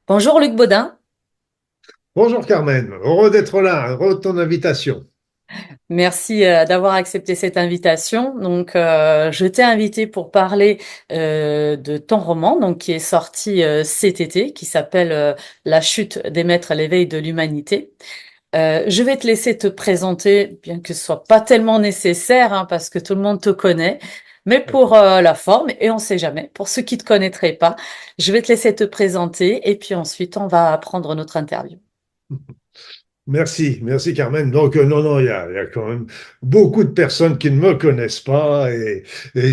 Bonjour Luc Baudin, Bonjour Carmen, heureux d'être là, heureux de ton invitation. merci d'avoir accepté cette invitation. Je t'ai invité pour parler de ton roman, qui est sorti cet été, qui s'appelle La chute des maîtres, l'éveil de l'humanité. Je vais te laisser te présenter, bien que ce soit pas tellement nécessaire, hein, parce que tout le monde te connaît. Mais pour la forme, et on sait jamais, pour ceux qui te connaîtraient pas, je vais te laisser te présenter, et puis ensuite on va prendre notre interview. Merci Carmen. Donc non, non, il y a quand même beaucoup de personnes qui ne me connaissent pas et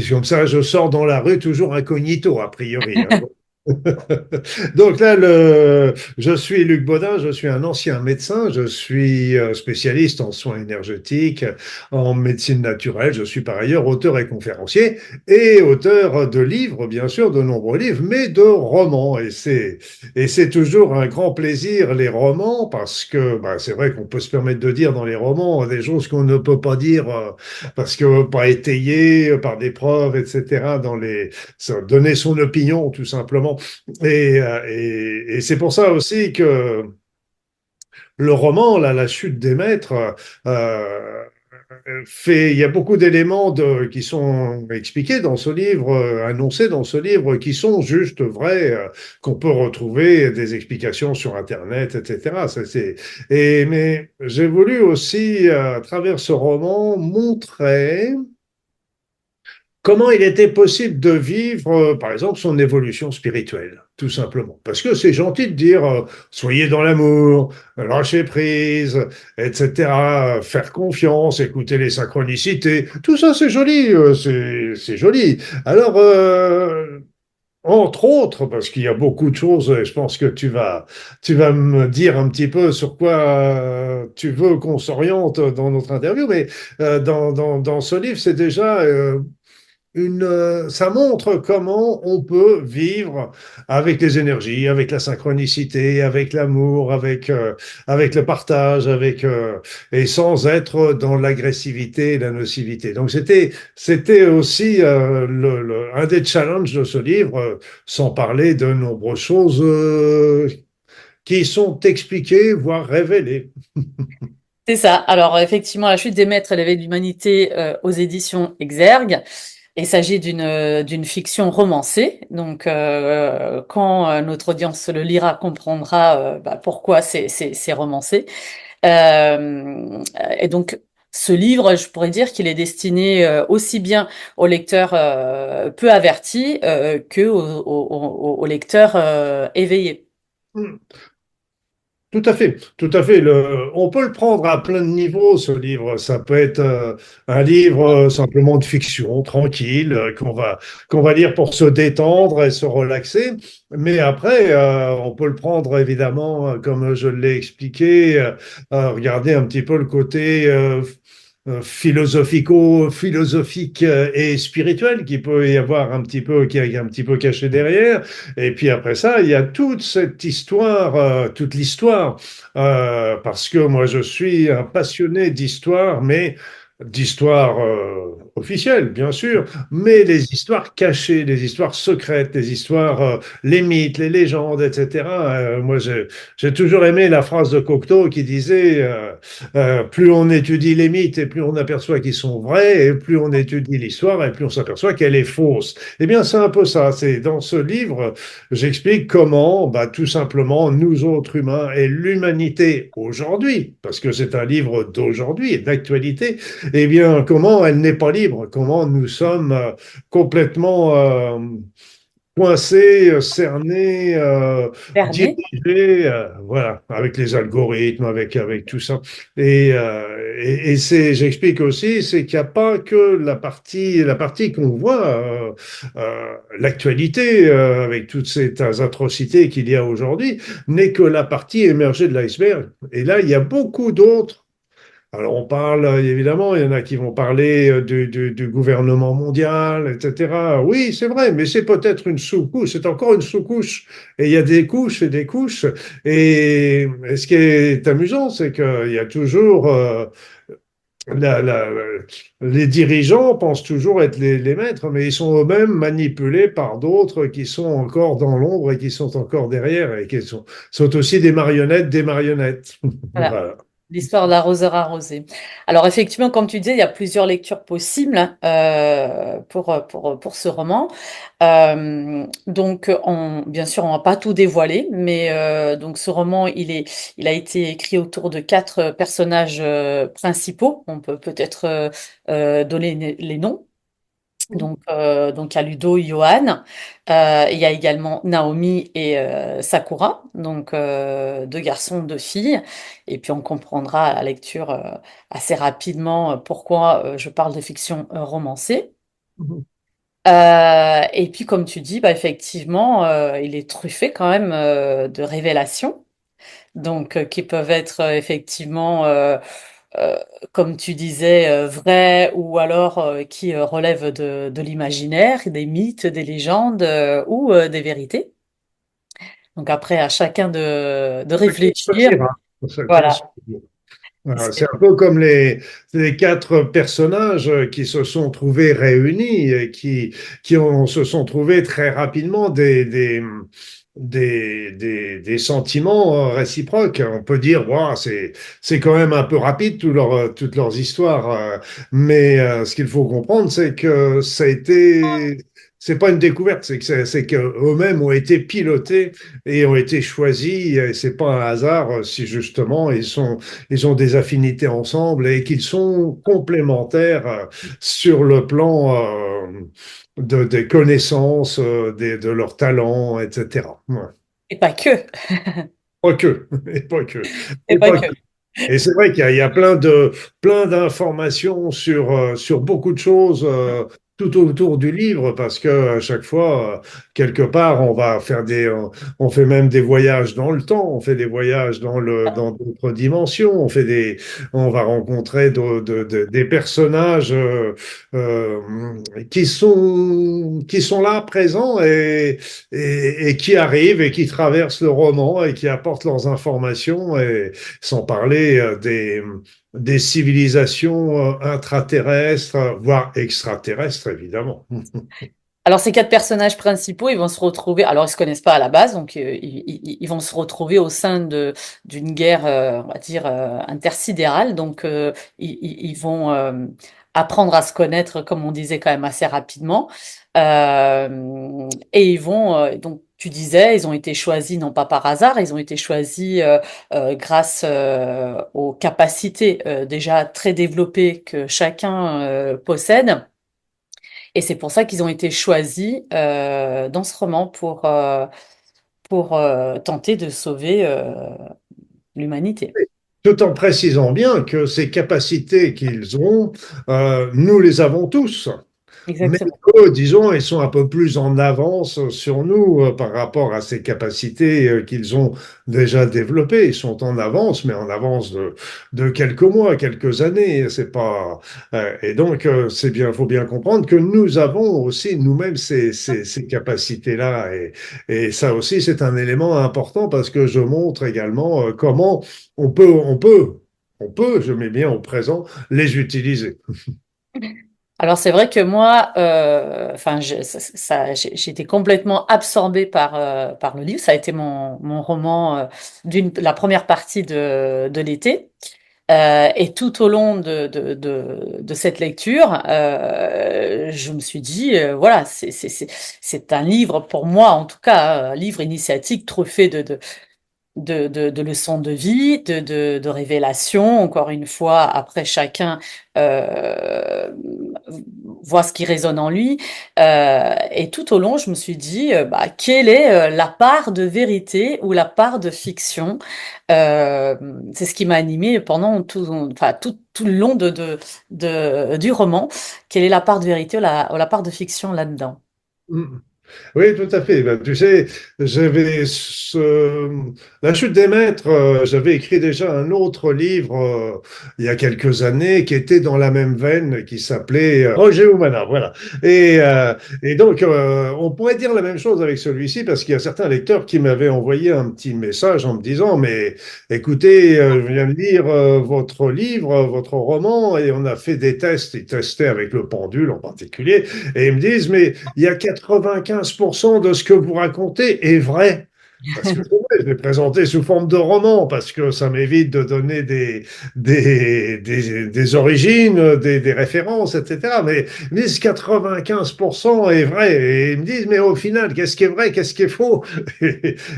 comme ça, je sors dans la rue toujours incognito, a priori, hein. Donc là, je suis Luc Baudin, je suis un ancien médecin, je suis spécialiste en soins énergétiques, en médecine naturelle, je suis par ailleurs auteur et conférencier et auteur de livres, bien sûr, de nombreux livres, mais de romans. Et c'est toujours un grand plaisir, les romans, parce que bah, c'est vrai qu'on peut se permettre de dire dans les romans des choses qu'on ne peut pas dire parce que pas étayées par des preuves, etc., donner son opinion, tout simplement. Et c'est pour ça aussi que le roman, là, La chute des maîtres, euh, il y a beaucoup d'éléments qui sont expliqués dans ce livre, annoncés dans ce livre, qui sont juste vrais, qu'on peut retrouver des explications sur Internet, etc. Mais j'ai voulu aussi, à travers ce roman, montrer comment il était possible de vivre, par exemple, son évolution spirituelle, tout simplement. Parce que c'est gentil de dire, soyez dans l'amour, lâchez prise, etc., faire confiance, écouter les synchronicités. Tout ça, c'est joli, c'est joli. Alors, entre autres, parce qu'il y a beaucoup de choses, et je pense que tu vas me dire un petit peu sur quoi tu veux qu'on s'oriente dans notre interview, mais dans ce livre, c'est déjà ça montre comment on peut vivre avec les énergies, avec la synchronicité, avec l'amour, avec le partage, et sans être dans l'agressivité et la nocivité. Donc c'était aussi un des challenges de ce livre, sans parler de nombreuses choses qui sont expliquées, voire révélées. C'est ça. Alors effectivement, La chute des maîtres et l'éveil de l'humanité aux éditions Exergue. Il s'agit d'une fiction romancée. Quand notre audience le lira, comprendra pourquoi c'est romancé. Et donc, ce livre, je pourrais dire qu'il est destiné aussi bien aux lecteurs peu avertis que aux lecteurs éveillés. Tout à fait, tout à fait. On peut le prendre à plein de niveaux, ce livre. Ça peut être un livre simplement de fiction, tranquille, qu'on va lire pour se détendre et se relaxer. Mais après, on peut le prendre évidemment, comme je l'ai expliqué, regarder un petit peu le côté philosophique et spirituel qui peut y avoir un petit peu, qui est un petit peu caché derrière. Et puis après ça, il y a toute cette histoire, toute l'histoire, parce que moi je suis un passionné d'histoire, mais d'histoire officielle, bien sûr, mais les histoires cachées, les histoires secrètes, les histoires, les mythes, les légendes, etc. Moi, j'ai toujours aimé la phrase de Cocteau qui disait plus on étudie les mythes et plus on aperçoit qu'ils sont vrais, et plus on étudie l'histoire et plus on s'aperçoit qu'elle est fausse. Eh bien, c'est un peu ça. C'est dans ce livre, j'explique comment, bah, tout simplement, nous autres humains et l'humanité aujourd'hui, parce que c'est un livre d'aujourd'hui et d'actualité, eh bien, comment elle n'est pas libre, comment nous sommes complètement coincé, cerné, Berné. dirigé, voilà, avec les algorithmes, avec tout ça. J'explique aussi, c'est qu'il n'y a pas que la partie qu'on voit, l'actualité, avec toutes ces atrocités qu'il y a aujourd'hui, n'est que la partie émergée de l'iceberg. Et là, il y a beaucoup d'autres. Alors on parle, évidemment, il y en a qui vont parler du gouvernement mondial, etc. Oui, c'est vrai, mais c'est peut-être une sous-couche, c'est encore une sous-couche. Et il y a des couches et des couches. Et ce qui est amusant, c'est qu'il y a toujours la- la- les dirigeants pensent toujours être les maîtres, mais ils sont eux-mêmes manipulés par d'autres qui sont encore dans l'ombre et qui sont encore derrière et qui sont aussi des marionnettes des marionnettes. Voilà, Voilà. l'histoire de l'arroseur arrosé. Alors effectivement, comme tu disais, il y a plusieurs lectures possibles pour ce roman. Bien sûr, on va pas tout dévoiler, mais donc ce roman, il a été écrit autour de quatre personnages principaux. On peut peut-être donner les noms. Donc il y a Ludo, Johan, il y a également Naomi et Sakura, donc deux garçons, deux filles, et puis on comprendra à la lecture assez rapidement pourquoi je parle de fiction romancée. Et puis comme tu dis, bah, effectivement, il est truffé quand même de révélations, donc qui peuvent être effectivement euh, comme tu disais, vrai ou alors qui relèvent de l'imaginaire, des mythes, des légendes ou des vérités. Donc après, à chacun de Chacun réfléchir. choisira. Chacun Voilà. choisira. Voilà, c'est un peu comme les quatre personnages qui se sont trouvés réunis et se sont trouvés très rapidement des sentiments réciproques. On peut dire, wow, c'est quand même un peu rapide toutes leurs histoires. Mais ce qu'il faut comprendre, c'est que ça a été, c'est pas une découverte, c'est qu'eux-mêmes ont été pilotés et ont été choisis. Et c'est pas un hasard si justement ils ont des affinités ensemble et qu'ils sont complémentaires sur le plan des connaissances, de leurs talents, etc. Ouais. Et pas que. Pas que, et pas que, Et et pas pas que. que. Et c'est vrai qu'il y a plein d'informations sur beaucoup de choses tout autour du livre, parce que à chaque fois, quelque part, on fait même des voyages dans le temps, on fait des voyages dans d'autres dimensions, on va rencontrer des personnages euh, qui sont là, présents et qui arrivent et qui traversent le roman et qui apportent leurs informations et sans parler des civilisations intraterrestres, voire extraterrestres, évidemment. Alors ces quatre personnages principaux, ils vont se retrouver. Alors ils se connaissent pas à la base, donc ils vont se retrouver au sein d'une guerre, on va dire intersidérale. Donc ils vont apprendre à se connaître, comme on disait quand même assez rapidement. Et ils vont donc tu disais, ils ont été choisis non pas par hasard, ils ont été choisis grâce aux capacités déjà très développées que chacun possède. Et c'est pour ça qu'ils ont été choisis dans ce roman pour tenter de sauver l'humanité. Tout en précisant bien que ces capacités qu'ils ont, nous les avons tous. Mais Exactement. eux, disons, ils sont un peu plus en avance sur nous par rapport à ces capacités qu'ils ont déjà développées. Ils sont en avance, mais en avance de quelques mois, quelques années. C'est pas, et donc, c'est bien, faut bien comprendre que nous avons aussi nous-mêmes ces capacités-là. Et ça aussi, c'est un élément important parce que je montre également comment on peut, on peut, je mets bien au présent, les utiliser. Alors c'est vrai que moi, j'ai été complètement absorbée par le livre. Ça a été mon roman la première partie de l'été. Et tout au long de cette lecture, je me suis dit, voilà, c'est un livre, pour moi en tout cas, un livre initiatique truffé de leçons de vie, de révélations. Encore une fois, après chacun euh, voit ce qui résonne en lui. Et tout au long, je me suis dit, bah, quelle est la part de vérité ou la part de fiction? Euh, c'est ce qui m'a animé pendant tout le long du roman. Quelle est la part de vérité ou la part de fiction là-dedans? Oui, tout à fait. Ben, tu sais, La chute des maîtres, j'avais écrit déjà un autre livre il y a quelques années qui était dans la même veine, qui s'appelait Roger Humana. Voilà. Et, euh, et donc, on pourrait dire la même chose avec celui-ci parce qu'il y a certains lecteurs qui m'avaient envoyé un petit message en me disant, mais écoutez, je viens de lire votre livre, votre roman, et on a fait des tests. Ils testaient avec le pendule en particulier. Et ils me disent, mais il y a 95% de ce que vous racontez est vrai. Parce que c'est vrai, je l'ai présenté sous forme de roman, parce que ça m'évite de donner des origines, des références, etc. Mais ils me disent 95% est vrai. Et ils me disent, mais au final, qu'est-ce qui est vrai, qu'est-ce qui est faux?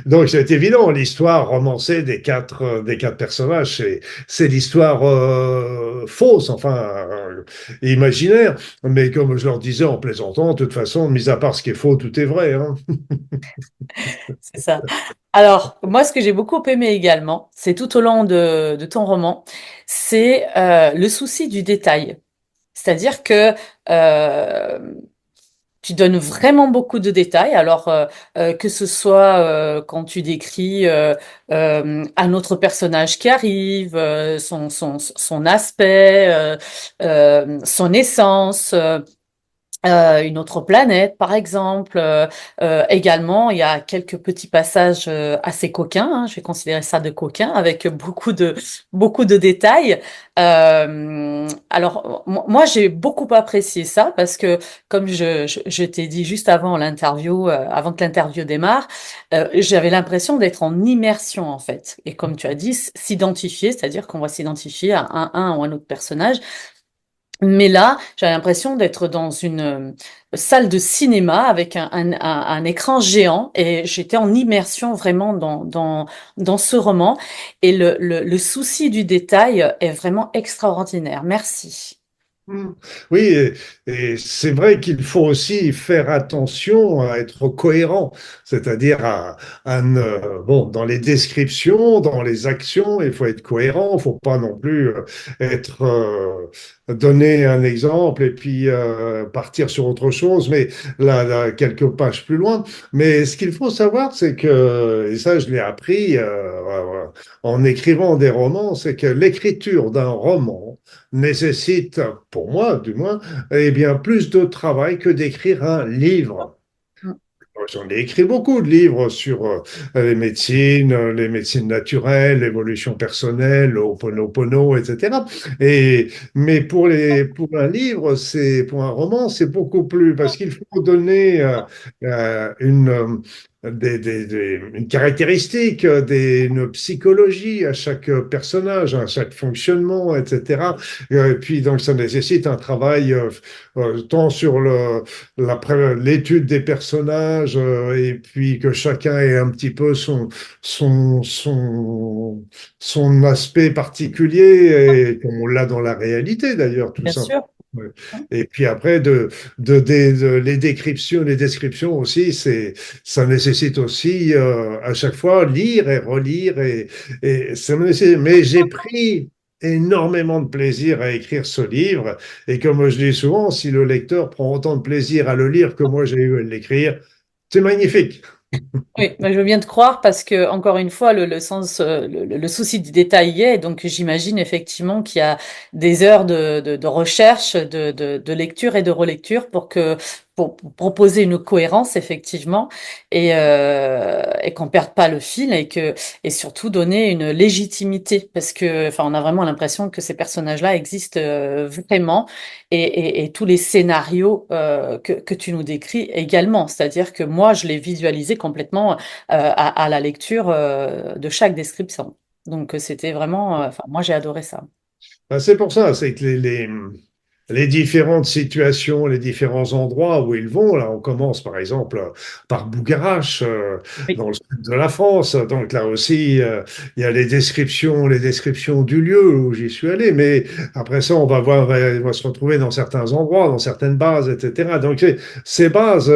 Donc c'est évident, l'histoire romancée des quatre personnages, c'est l'histoire fausse, enfin imaginaire. Mais comme je leur disais en plaisantant, de toute façon, mis à part ce qui est faux, tout est vrai, hein. C'est ça. Alors, moi, ce que j'ai beaucoup aimé également, c'est tout au long de ton roman, c'est le souci du détail. C'est-à-dire que tu donnes vraiment beaucoup de détails. Alors, que ce soit quand tu décris un autre personnage qui arrive, son aspect, son essence. Une autre planète, par exemple. Également, il y a quelques petits passages assez coquins, hein, je vais considérer ça de coquins, avec beaucoup de détails. Alors, moi, j'ai beaucoup apprécié ça parce que, comme je t'ai dit juste avant l'interview, avant que l'interview démarre, j'avais l'impression d'être en immersion en fait. Et comme tu as dit, s'identifier, c'est-à-dire qu'on va s'identifier à un ou un autre personnage. Mais là, j'ai l'impression d'être dans une salle de cinéma avec un écran géant et j'étais en immersion vraiment dans ce roman. Et le souci du détail est vraiment extraordinaire. Merci. Mm. Oui, et c'est vrai qu'il faut aussi faire attention à être cohérent, c'est-à-dire bon, dans les descriptions, dans les actions, il faut être cohérent, il faut pas non plus donner un exemple et puis partir sur autre chose, mais là, quelques pages plus loin. Mais ce qu'il faut savoir, c'est que, et ça je l'ai appris en écrivant des romans, c'est que l'écriture d'un roman nécessite, pour moi du moins, eh bien, plus de travail que d'écrire un livre. J'en ai écrit beaucoup de livres sur les médecines naturelles, l'évolution personnelle, le Ho'oponopono, etc. Mais pour un livre, pour un roman, c'est beaucoup plus, parce qu'il faut donner une caractéristique, une psychologie à chaque personnage, à chaque fonctionnement, etc. Et puis, donc, ça nécessite un travail tant sur l'étude des personnages et puis que chacun ait un petit peu son, son, son aspect particulier et comme on l'a dans la réalité d'ailleurs, tout Bien ça. sûr. Ouais. Et puis après, les descriptions aussi, ça nécessite aussi à chaque fois lire et relire et mais j'ai pris énormément de plaisir à écrire ce livre et comme je dis souvent, si le lecteur prend autant de plaisir à le lire que moi j'ai eu à l'écrire, c'est magnifique. Oui, mais je veux bien te croire parce que, encore une fois, le sens, le souci du détail y est. Donc, j'imagine effectivement qu'il y a des heures de recherche, de lecture et de relecture pour proposer une cohérence, effectivement, et qu'on perde pas le fil et surtout donner une légitimité parce que, enfin, on a vraiment l'impression que ces personnages-là existent vraiment et tous les scénarios que tu nous décris également. C'est-à-dire que moi, je l'ai visualisé complètement à la lecture de chaque description. Donc, c'était vraiment, enfin, moi, j'ai adoré ça. Ben, c'est pour ça, c'est que les différentes situations, les différents endroits où ils vont, là, on commence par exemple par Bougarache, Oui, dans le sud de la France. Donc là aussi, il y a les descriptions du lieu où j'y suis allé. Mais après ça, on va se retrouver dans certains endroits, dans certaines bases, etc. Donc ces bases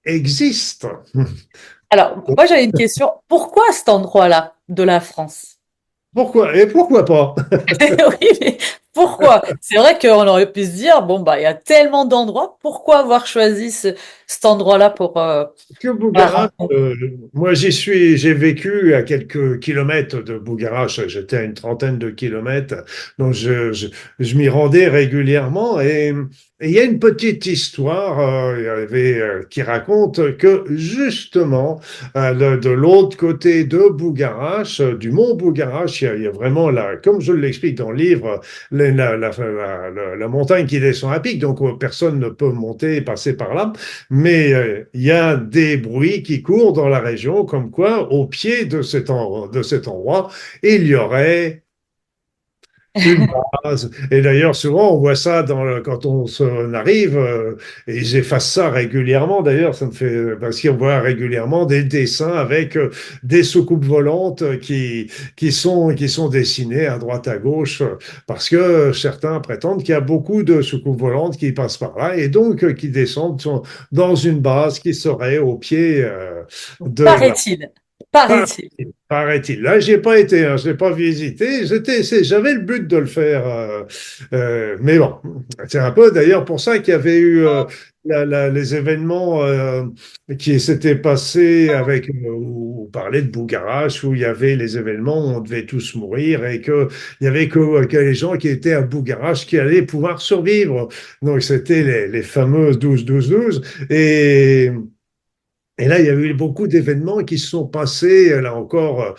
existent. alors, moi, j'avais une question. Pourquoi cet endroit-là de la France? Pourquoi? Et pourquoi pas? Oui, mais Pourquoi? C'est vrai qu'on aurait pu se dire, bon, bah, il y a tellement d'endroits, pourquoi avoir choisi cet endroit-là Que pour la Bougarache, rencontre? moi j'ai vécu à quelques kilomètres de Bougarache, j'étais à une trentaine de kilomètres, donc je m'y rendais régulièrement et il y a une petite histoire il y avait, qui raconte que justement de l'autre côté de Bougarache, du mont Bougarache, il y a vraiment là, comme je l'explique dans le livre, la montagne qui descend à pic, donc personne ne peut monter et passer par là. Mais il y a des bruits qui courent dans la région, comme quoi, au pied de cet endroit, il y aurait une base. Et d'ailleurs, souvent, on voit ça quand on arrive, et ils effacent ça régulièrement. D'ailleurs, ça me fait parce qu'on voit régulièrement des dessins avec des soucoupes volantes qui sont dessinées à droite à gauche, parce que certains prétendent qu'il y a beaucoup de soucoupes volantes qui passent par là et donc qui descendent dans une base qui serait au pied de la Paraît-il. Paraît- Paraît-il. Paraît-il. Là, j'ai pas été, hein, je l'ai pas visité. J'avais le but de le faire, mais bon, c'est un peu d'ailleurs pour ça qu'il y avait eu les événements qui s'étaient passés avec, où on parlait de Bougarache, où il y avait les événements où on devait tous mourir et que il y avait que les gens qui étaient à Bougarache qui allaient pouvoir survivre. Donc c'était les fameux 12-12-12 et et là, il y a eu beaucoup d'événements qui se sont passés. Là encore,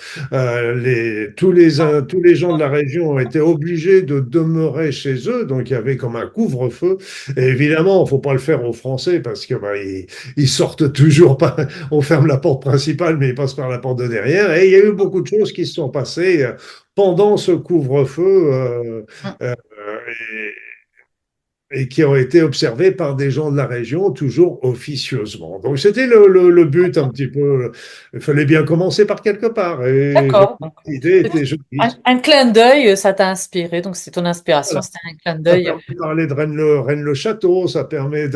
tous les gens de la région ont été obligés de demeurer chez eux. Donc, il y avait comme un couvre-feu. Et évidemment, il ne faut pas le faire aux Français parce que bah, ils sortent toujours pas. On ferme la porte principale, mais ils passent par la porte de derrière. Et il y a eu beaucoup de choses qui se sont passées pendant ce couvre-feu. Et qui ont été observés par des gens de la région, toujours officieusement. Donc c'était le but un petit peu. Il fallait bien commencer par quelque part. Et D'accord. Donc, l'idée était jolie. un clin d'œil, ça t'a inspiré. Donc, c'est ton inspiration, Voilà. c'était un clin Ça d'œil. permet de parler de Rennes-le-Château, ça permet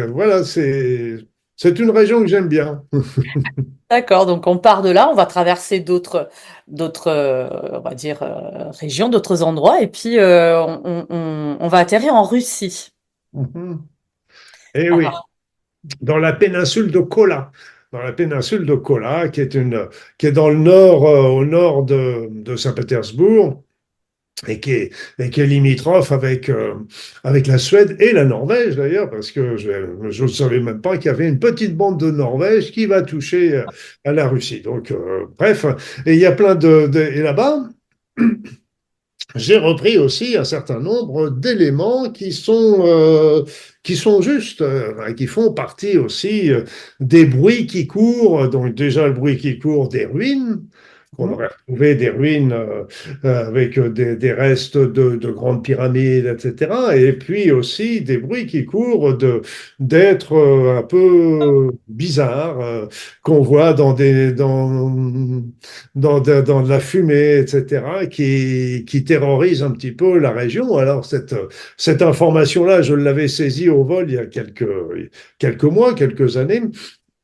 voilà, c'est une région que j'aime bien. D'accord. Donc, on part de là, on va traverser d'autres, on va dire, régions, d'autres endroits, et puis on va atterrir en Russie. Mhm. Et oui, Alors, dans la péninsule de Kola. Dans la péninsule de Kola, qui est dans le nord, au nord de Saint-Pétersbourg. Et qui est limitrophe avec la Suède et la Norvège d'ailleurs, parce que je ne savais même pas qu'il y avait une petite bande de Norvège qui va toucher à la Russie. Donc, bref, et il y a plein et là-bas, j'ai repris aussi un certain nombre d'éléments qui sont justes, qui font partie aussi des bruits qui courent. Donc déjà le bruit qui court des ruines, qu'on mhm. aurait retrouvé des ruines avec des restes de grandes pyramides, etc. Et puis aussi des bruits qui courent d'êtres un peu bizarres qu'on voit dans de la fumée, etc., qui terrorise un petit peu la région. Alors, cette information-là, je l'avais saisie au vol il y a quelques mois, quelques années.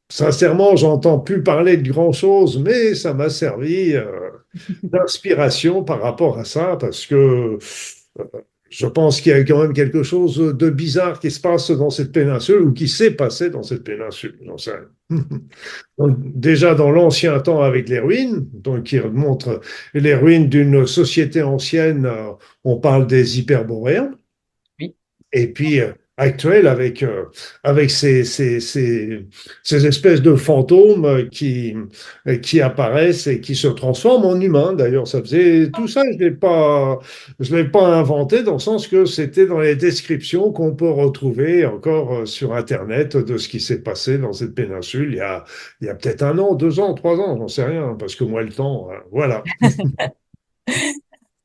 Sincèrement, j'entends plus parler de grand-chose, mais ça m'a servi d'inspiration par rapport à ça, parce que euh, je pense qu'il y a quand même quelque chose de bizarre qui se passe dans cette péninsule ou qui s'est passé dans cette péninsule. J'en sais rien. Donc, déjà dans l'ancien temps avec les ruines, donc qui montrent les ruines d'une société ancienne, on parle des Hyperboréens. Oui. Et puis actuel avec ces espèces de fantômes qui apparaissent et qui se transforment en humains. D'ailleurs, ça faisait tout ça, je l'ai pas inventé dans le sens que c'était dans les descriptions qu'on peut retrouver encore sur Internet de ce qui s'est passé dans cette péninsule il y a peut-être un an, 2 ans, 3 ans, j'en sais rien, parce que moi le temps, voilà.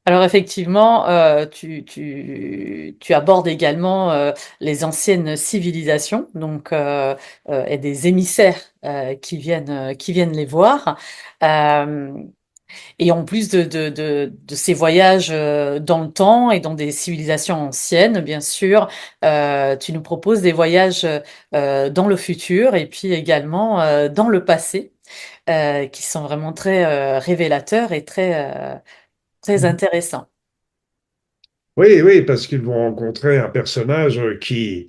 Alors effectivement, tu abordes également les anciennes civilisations, donc et des émissaires qui viennent les voir. Euh, et en plus de ces voyages dans le temps et dans des civilisations anciennes, bien sûr, tu nous proposes des voyages dans le futur et puis également dans le passé, qui sont vraiment très révélateurs et très intéressants. Oui, oui, parce qu'ils vont rencontrer un personnage qui,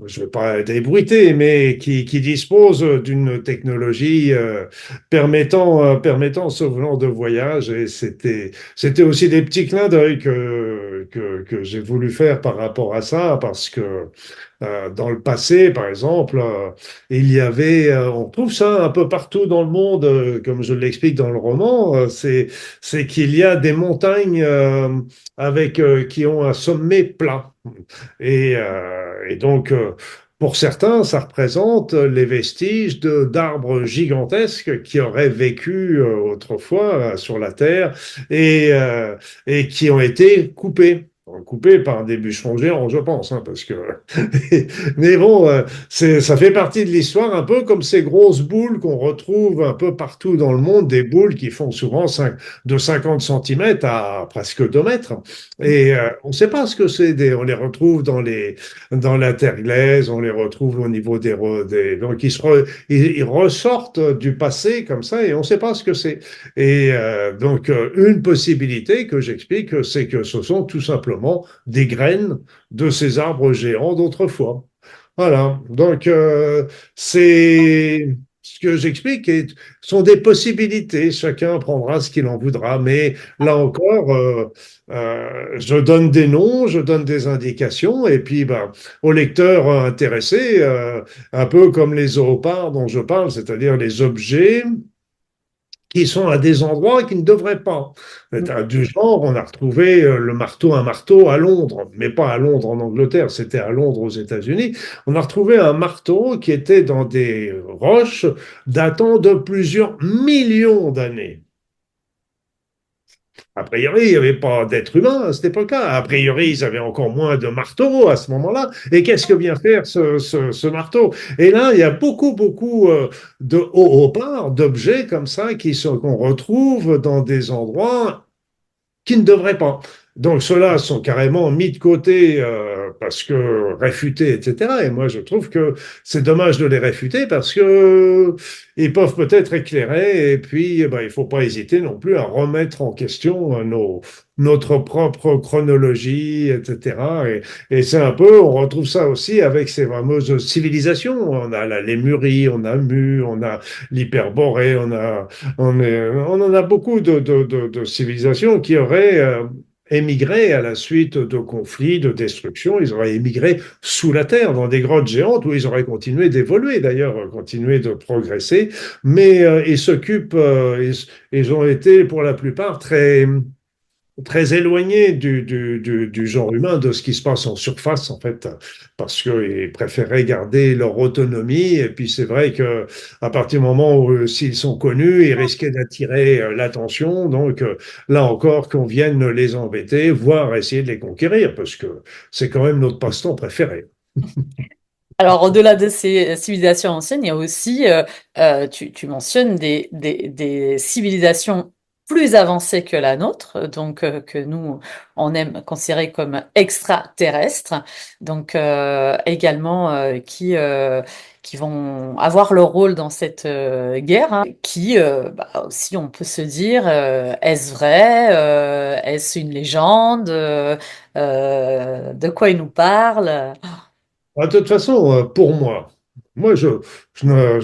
je ne vais pas débruiter, mais qui dispose d'une technologie permettant ce genre de voyage. Et c'était aussi des petits clins d'œil que j'ai voulu faire par rapport à ça, parce que dans le passé, par exemple, il y avait, on trouve ça un peu partout dans le monde, comme je l'explique dans le roman, c'est qu'il y a des montagnes qui ont un sommet plat. Et donc, pour certains, ça représente les vestiges d'arbres gigantesques qui auraient vécu autrefois sur la Terre et qui ont été coupés par des bûcherons géants, je pense, hein, parce que. Mais bon, ça fait partie de l'histoire, un peu comme ces grosses boules qu'on retrouve un peu partout dans le monde, des boules qui font souvent de 50 centimètres à presque 2 mètres. Et on ne sait pas ce que c'est. On les retrouve dans la terre glaise, on les retrouve au niveau donc ils ressortent du passé comme ça et on ne sait pas ce que c'est. Et donc une possibilité que j'explique, c'est que ce sont tout simplement des graines de ces arbres géants d'autrefois. Voilà. Donc c'est ce que j'explique sont des possibilités. Chacun prendra ce qu'il en voudra. Mais là encore, je donne des noms, je donne des indications, et puis ben, au lecteur intéressé, un peu comme les zoopards dont je parle, c'est-à-dire les objets qui sont à des endroits qui ne devraient pas. Du genre, on a retrouvé un marteau à Londres, mais pas à Londres en Angleterre, c'était à Londres aux États-Unis. On a retrouvé un marteau qui était dans des roches datant de plusieurs millions d'années. A priori, il n'y avait pas d'être humain à cette époque-là. A priori, ils avaient encore moins de marteaux à ce moment-là. Et qu'est-ce que vient faire ce marteau? Et là, il y a beaucoup de hauts parts, d'objets comme ça qu'on retrouve dans des endroits qui ne devraient pas. Donc ceux-là sont carrément mis de côté parce que réfutés, etc. Et moi, je trouve que c'est dommage de les réfuter parce que ils peuvent peut-être éclairer. Et puis, eh ben, il faut pas hésiter non plus à remettre en question notre propre chronologie, etc. Et c'est un peu, on retrouve ça aussi avec ces fameuses civilisations. On a la Lémurie, on a Mu, on a l'Hyperborée, on en a beaucoup de civilisations qui auraient émigré à la suite de conflits, de destruction. Ils auraient émigré sous la terre, dans des grottes géantes, où ils auraient continué d'évoluer, d'ailleurs, continué de progresser. Mais ils ont été pour la plupart très éloignés du genre humain, de ce qui se passe en surface, en fait, parce qu'ils préféraient garder leur autonomie. Et puis, c'est vrai que à partir du moment où, s'ils sont connus, ils risquaient d'attirer l'attention. Donc, là encore, qu'on vienne les embêter, voire essayer de les conquérir, parce que c'est quand même notre passe-temps préféré. Alors, au-delà de ces civilisations anciennes, il y a aussi, tu mentionnes des civilisations plus avancées que la nôtre, donc que nous, on aime considérer comme extraterrestres, donc également qui vont avoir leur rôle dans cette guerre, hein, qui bah, aussi, on peut se dire, est-ce vrai, est-ce une légende, de quoi ils nous parlent? De toute façon, pour moi, je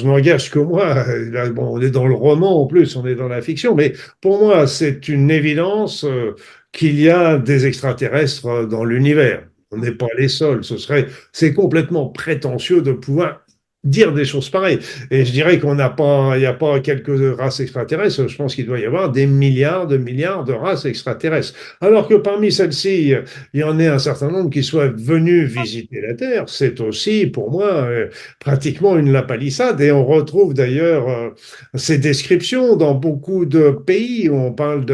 n'engage que moi. Là, bon, on est dans le roman en plus, on est dans la fiction, mais pour moi, c'est une évidence qu'il y a des extraterrestres dans l'univers. On n'est pas les seuls. C'est complètement prétentieux de pouvoir dire des choses pareilles. Et je dirais il n'y a pas quelques races extraterrestres. Je pense qu'il doit y avoir des milliards de races extraterrestres. Alors que parmi celles-ci, il y en ait un certain nombre qui soient venus visiter la Terre, c'est aussi pour moi pratiquement une lapalissade. Et on retrouve d'ailleurs ces descriptions dans beaucoup de pays où on parle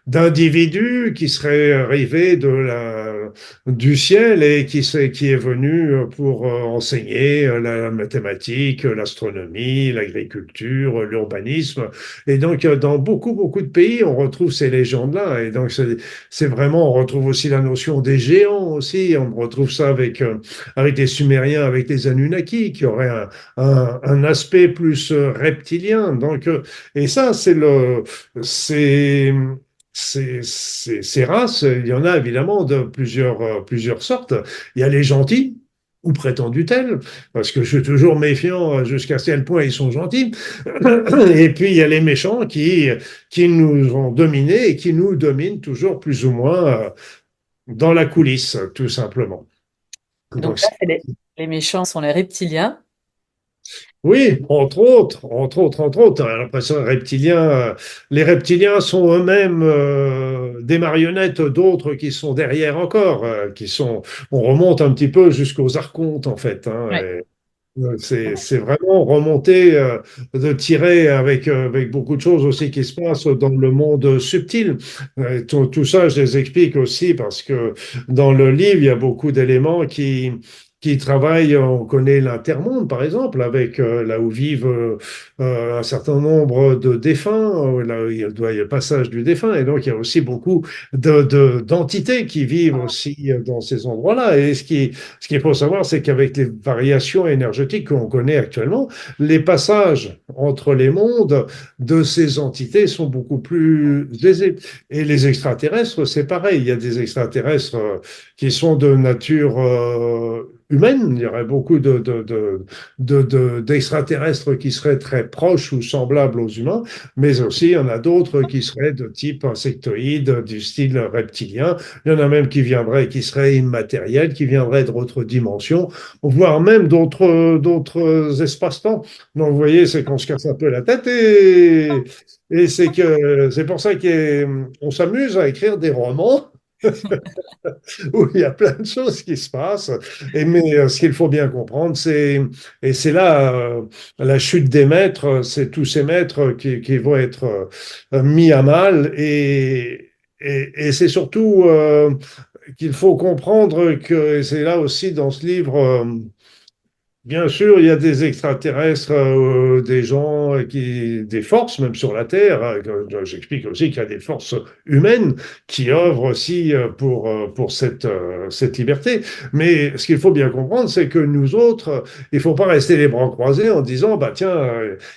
d'individus qui seraient arrivés du ciel et qui est venu pour enseigner la mathématique, l'astronomie, l'agriculture, l'urbanisme. Et donc, dans beaucoup de pays, on retrouve ces légendes-là. Et donc, c'est vraiment, on retrouve aussi la notion des géants aussi. On retrouve ça avec les Sumériens, avec les Anunnaki, qui auraient un aspect plus reptilien. Donc, et ça, c'est ces races, il y en a évidemment de plusieurs sortes. Il y a les gentils, ou prétendus tels, parce que je suis toujours méfiant jusqu'à quel point ils sont gentils. Et puis il y a les méchants qui nous ont dominés et qui nous dominent toujours plus ou moins dans la coulisse, tout simplement. Donc Donc, là, c'est les méchants sont les reptiliens. oui, entre autres, on a l'impression que les reptiliens sont eux-mêmes des marionnettes d'autres qui sont derrière encore, on remonte un petit peu jusqu'aux archontes en fait, hein, Ouais. c'est vraiment remonter, de tirer avec beaucoup de choses aussi qui se passent dans le monde subtil. Tout ça, je les explique aussi parce que dans le livre, il y a beaucoup d'éléments qui travaillent. On connaît l'intermonde, par exemple, avec là où vivent un certain nombre de défunts, là où il y a le passage du défunt, et donc il y a aussi beaucoup d'entités qui vivent aussi dans ces endroits-là. Et ce qu'il faut savoir, c'est qu'avec les variations énergétiques qu'on connaît actuellement, les passages entre les mondes de ces entités sont beaucoup plus aisés. Et les extraterrestres, c'est pareil. Il y a des extraterrestres qui sont de nature humaine. Il y aurait beaucoup d'extraterrestres qui seraient très proches ou semblables aux humains, mais aussi il y en a d'autres qui seraient de type insectoïde, du style reptilien. Il y en a même qui viendraient, qui seraient immatériels, qui viendraient d'autres dimensions, voire même d'autres espaces-temps. Donc, vous voyez, c'est qu'on se casse un peu la tête et c'est pour ça qu'on s'amuse à écrire des romans où il y a plein de choses qui se passent. Mais ce qu'il faut bien comprendre, et c'est là la chute des maîtres, c'est tous ces maîtres qui vont être mis à mal. Et c'est surtout qu'il faut comprendre que, et c'est là aussi dans ce livre, bien sûr, il y a des extraterrestres, des gens des forces même sur la Terre. J'explique aussi qu'il y a des forces humaines qui œuvrent aussi pour cette liberté. Mais ce qu'il faut bien comprendre, c'est que nous autres, il ne faut pas rester les bras croisés en disant, bah tiens,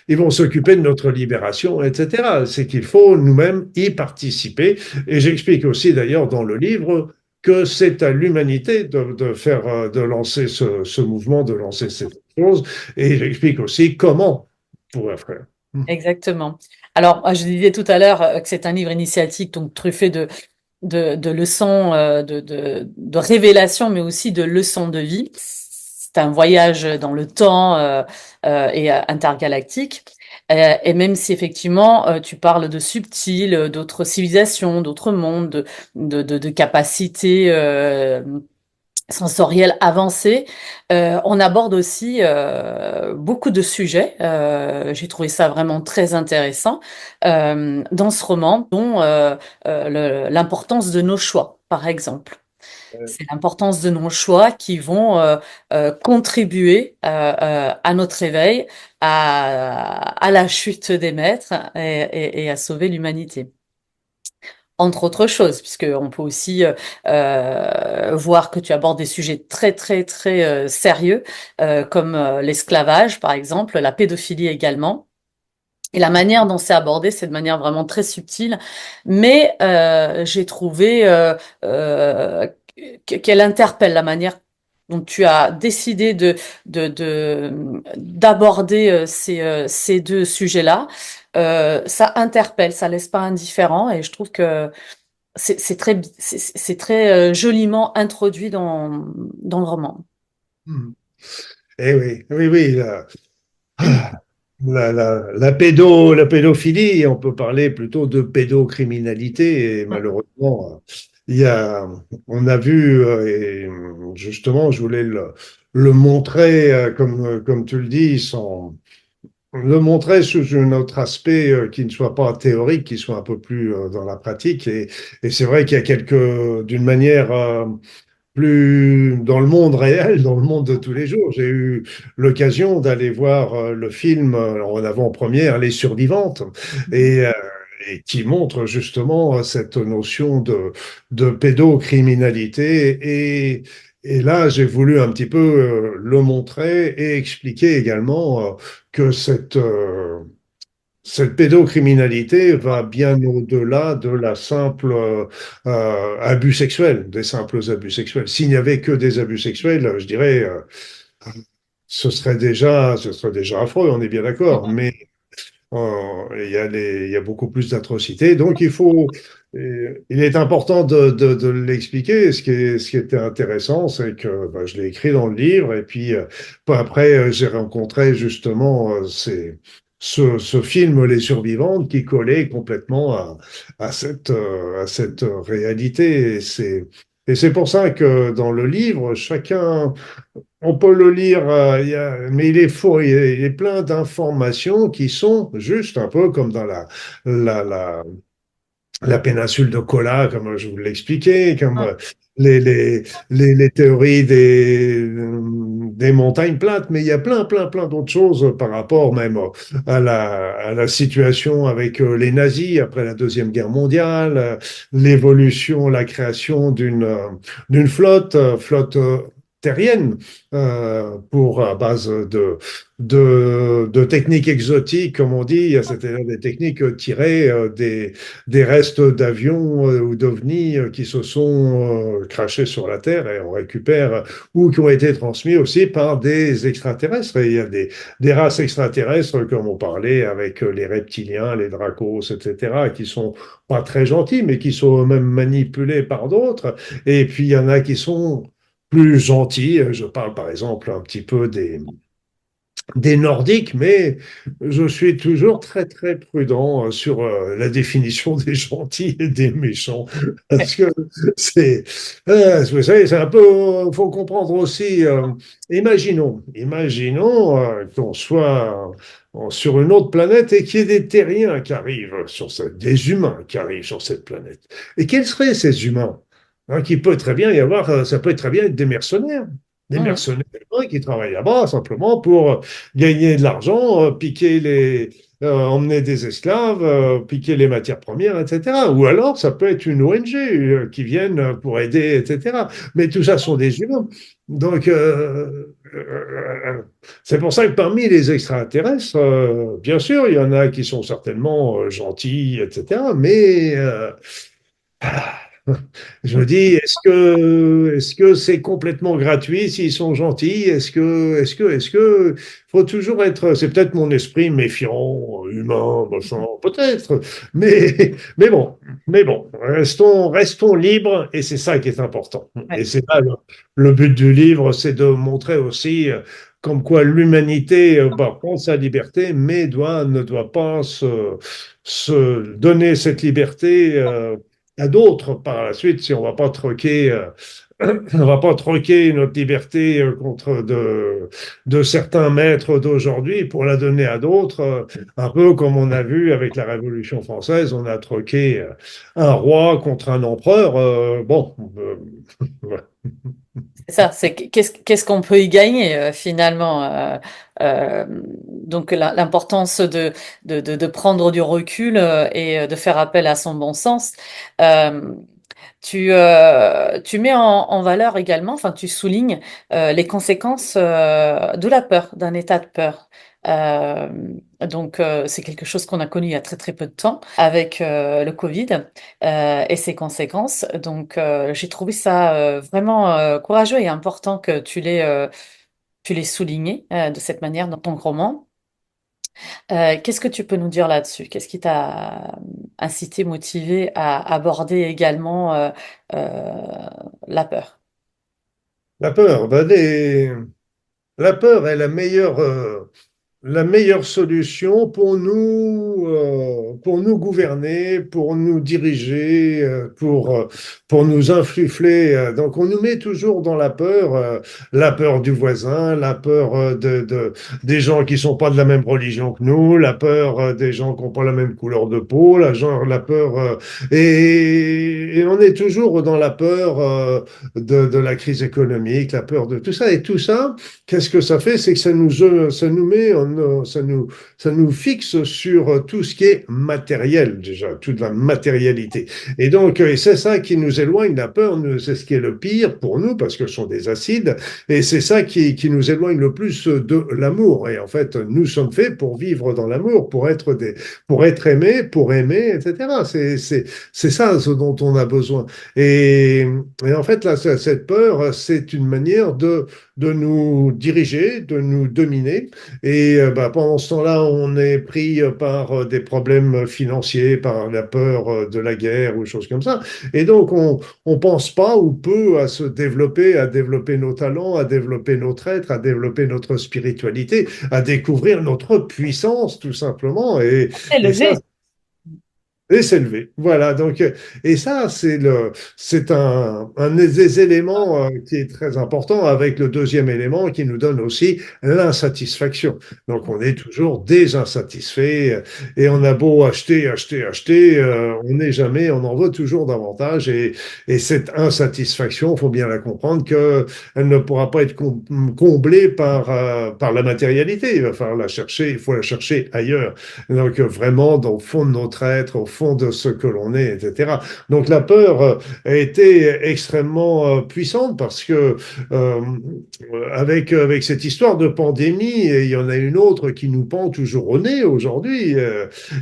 ils vont s'occuper de notre libération, etc. C'est qu'il faut nous-mêmes y participer. Et j'explique aussi d'ailleurs dans le livre que c'est à l'humanité de lancer ce mouvement, de lancer cette chose. Et j'explique aussi comment on pourrait faire. Exactement. Alors, je disais tout à l'heure que c'est un livre initiatique, donc truffé de leçons, de révélations, mais aussi de leçons de vie. C'est un voyage dans le temps et intergalactique. Et même si effectivement tu parles de subtil, d'autres civilisations, d'autres mondes, de capacités sensorielles avancées, on aborde aussi beaucoup de sujets. J'ai trouvé ça vraiment très intéressant dans ce roman, dont l'importance de nos choix, par exemple. C'est l'importance de nos choix qui vont contribuer à notre éveil, à la chute des maîtres et à sauver l'humanité. Entre autres choses, puisque on peut aussi voir que tu abordes des sujets très très très sérieux, comme l'esclavage par exemple, la pédophilie également. Et la manière dont c'est abordé, c'est de manière vraiment très subtile, mais j'ai trouvé qu'elle interpelle la manière dont tu as décidé d'aborder ces deux sujets-là. Ça interpelle, ça laisse pas indifférent, et je trouve que c'est très joliment introduit dans le roman. Hmm. Eh oui, oui, oui. La pédophilie, on peut parler plutôt de pédocriminalité, et malheureusement, il y a, on a vu, et justement, je voulais le montrer, comme tu le dis, le montrer sous un autre aspect qui ne soit pas théorique, qui soit un peu plus dans la pratique. Et c'est vrai qu'il y a d'une manière plus dans le monde réel, dans le monde de tous les jours. J'ai eu l'occasion d'aller voir le film en avant-première, Les Survivantes, et, euh, et qui montre justement cette notion de pédocriminalité. Et là, j'ai voulu un petit peu le montrer et expliquer également que cette pédocriminalité va bien au-delà de la simple abus sexuel, des simples abus sexuels. S'il n'y avait que des abus sexuels, je dirais, ce serait déjà affreux, on est bien d'accord. Mais il y a beaucoup plus d'atrocités. Donc, il est important de l'expliquer. Ce qui était intéressant, c'est que bah, je l'ai écrit dans le livre. Et puis, après, j'ai rencontré justement ce film, Les Survivantes, qui collait complètement à cette réalité. Et c'est pour ça que dans le livre, chacun on peut le lire, mais il est faux, il est plein d'informations qui sont juste un peu comme dans la, la, la péninsule de Kola, comme je vous l'ai expliqué, comme les, les, les théories des montagnes plates, mais il y a plein d'autres choses par rapport même à la situation avec les nazis après la Deuxième Guerre mondiale, l'évolution, la création d'une flotte terrienne pour à base de techniques exotiques, comme on dit, c'est-à-dire des techniques tirées des restes d'avions ou d'ovnis qui se sont crashés sur la Terre et on récupère, ou qui ont été transmis aussi par des extraterrestres. Et il y a des races extraterrestres, comme on parlait, avec les reptiliens, les dracos, etc., qui sont pas très gentils, mais qui sont eux-mêmes manipulés par d'autres. Et puis, il y en a qui sont plus gentils. Je parle par exemple un petit peu des Nordiques, mais je suis toujours très prudent sur la définition des gentils et des méchants, parce que c'est, vous savez, c'est un peu, faut comprendre aussi. Imaginons qu'on soit sur une autre planète et qu'il y ait des terriens qui arrivent des humains qui arrivent sur cette planète. Et quels seraient ces humains? Hein, qui peut très bien y avoir, ça peut très bien être des Mhm. mercenaires qui travaillent là-bas simplement pour gagner de l'argent, emmener des esclaves, piquer les matières premières, etc. Ou alors, ça peut être une ONG qui viennent pour aider, etc. Mais tout ça sont des humains. Donc, c'est pour ça que parmi les extraterrestres, bien sûr, il y en a qui sont certainement gentils, etc. Mais je me dis, est-ce que c'est complètement gratuit s'ils sont gentils? Faut toujours être, c'est peut-être mon esprit méfiant, humain, machin, peut-être, mais bon, restons libres et c'est ça qui est important. Ouais. Et c'est là le but du livre, c'est de montrer aussi comme quoi l'humanité bah, prend sa liberté, mais ne doit pas se donner cette liberté à d'autres par la suite si on va pas troquer. On va pas troquer notre liberté contre de certains maîtres d'aujourd'hui pour la donner à d'autres, un peu comme on a vu avec la Révolution française, on a troqué un roi contre un empereur. Ouais. C'est ça, c'est qu'est-ce qu'on peut y gagner finalement. Donc l'importance de prendre du recul et de faire appel à son bon sens. Euh, tu mets en valeur également, enfin tu soulignes les conséquences de la peur, d'un état de peur. Euh, c'est quelque chose qu'on a connu il y a très peu de temps avec le Covid et ses conséquences. J'ai trouvé ça vraiment courageux et important que tu l'aies souligné de cette manière dans ton roman. Qu'est-ce que tu peux nous dire là-dessus? Qu'est-ce qui t'a incité, motivé à aborder également euh, la peur? La peur, la peur est la meilleure solution pour nous gouverner, pour nous diriger, pour nous insuffler. Donc, on nous met toujours dans la peur du voisin, la peur des gens qui sont pas de la même religion que nous, la peur des gens qui n'ont pas la même couleur de peau, la peur, et on est toujours dans la peur de la crise économique, la peur de tout ça. Et tout ça, qu'est-ce que ça fait? C'est que ça nous met en ça nous fixe sur tout ce qui est matériel, déjà, toute la matérialité. Et donc, et c'est ça qui nous éloigne, la peur, c'est ce qui est le pire pour nous, parce que ce sont des acides, et c'est ça qui nous éloigne le plus de l'amour. Et en fait, nous sommes faits pour vivre dans l'amour, pour être aimés, pour aimer, etc. C'est ça ce dont on a besoin. Et en fait, là, cette peur, c'est une manière de nous diriger, de nous dominer. Et bah, pendant ce temps-là, on est pris par des problèmes financiers, par la peur de la guerre ou choses comme ça. Et donc, on pense pas ou peu à développer nos talents, à développer notre être, à développer notre spiritualité, à découvrir notre puissance, tout simplement. Et ça, Élevé. et s'élever. Voilà. Donc, et ça, c'est un des éléments qui est très important avec le deuxième élément qui nous donne aussi l'insatisfaction. Donc, on est toujours désinsatisfait et on a beau acheter, acheter, acheter, on n'est jamais, on en veut toujours davantage et cette insatisfaction, il faut bien la comprendre que elle ne pourra pas être comblée par la matérialité. Il va falloir la chercher, il faut la chercher ailleurs. Donc vraiment dans le fond de notre être, au fond de ce que l'on est, etc. Donc la peur a été extrêmement puissante parce que euh, avec cette histoire de pandémie, et il y en a une autre qui nous pend toujours au nez aujourd'hui.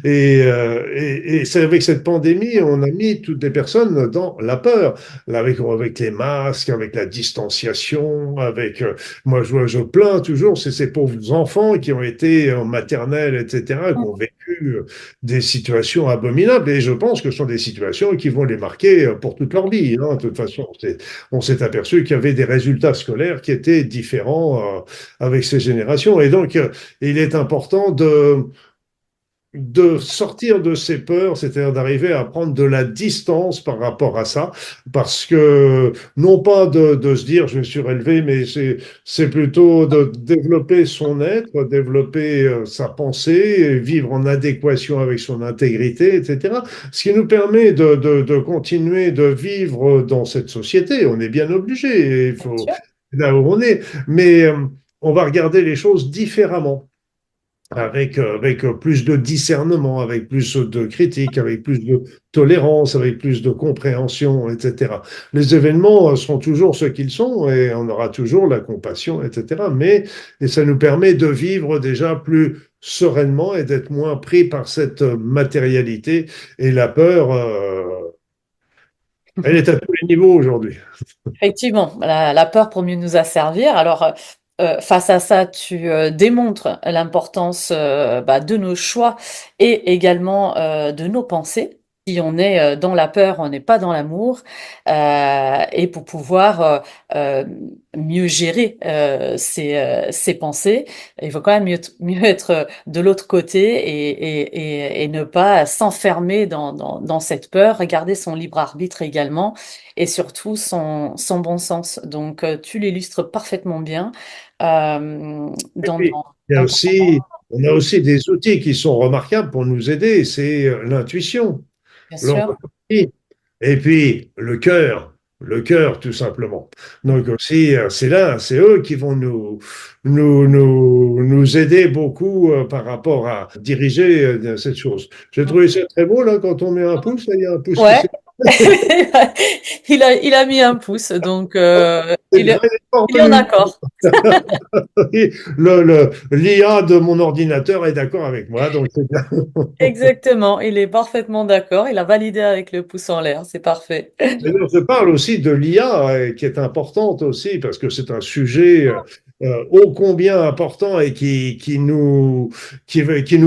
Et c'est avec cette pandémie, on a mis toutes les personnes dans la peur, là, avec les masques, avec la distanciation, avec moi je plains toujours, c'est ces pauvres enfants qui ont été en maternelle, etc., qui ont vécu des situations abominables. Et je pense que ce sont des situations qui vont les marquer pour toute leur vie. Hein. De toute façon, on s'est aperçu qu'il y avait des résultats scolaires qui étaient différents avec ces générations. Et donc, il est important de sortir de ses peurs, c'est-à-dire d'arriver à prendre de la distance par rapport à ça, parce que non pas de se dire je me suis relevé, mais c'est plutôt de développer son être, développer sa pensée, vivre en adéquation avec son intégrité, etc. Ce qui nous permet de continuer de vivre dans cette société. On est bien obligé, il Bien faut sûr. là où on est, mais on va regarder les choses différemment avec plus de discernement, avec plus de critique, avec plus de tolérance, avec plus de compréhension, etc. Les événements sont toujours ce qu'ils sont et on aura toujours la compassion, etc. Mais et ça nous permet de vivre déjà plus sereinement et d'être moins pris par cette matérialité et la peur. Elle est à tous les niveaux aujourd'hui. Effectivement, la peur pour mieux nous asservir. Alors, face à ça, tu démontres l'importance bah, de nos choix et également de nos pensées. Si on est dans la peur, on n'est pas dans l'amour. Et pour pouvoir euh, mieux gérer ses pensées, il faut quand même mieux être de l'autre côté et ne pas s'enfermer dans cette peur, regarder son libre arbitre également et surtout son bon sens. Donc, tu l'illustres parfaitement bien Et dans, puis, il y a dans ton aussi, on a aussi des outils qui sont remarquables pour nous aider, c'est l'intuition. bien sûr. L'empathie, et puis le cœur tout simplement. Donc aussi, c'est là, c'est eux qui vont nous aider beaucoup par rapport à diriger cette chose. J'ai trouvé ça très beau là quand on met un pouce, là, il y a un pouce qui Ouais, s'est. il a mis un pouce, donc C'est bien, il est pas il est en revenu. accord. L'IA de mon ordinateur est d'accord avec moi, donc c'est bien. Exactement, il est parfaitement d'accord. Il a validé avec le pouce en l'air, c'est parfait. D'ailleurs, je parle aussi de l'IA, qui est importante aussi, parce que c'est un sujet ô combien important et qui nous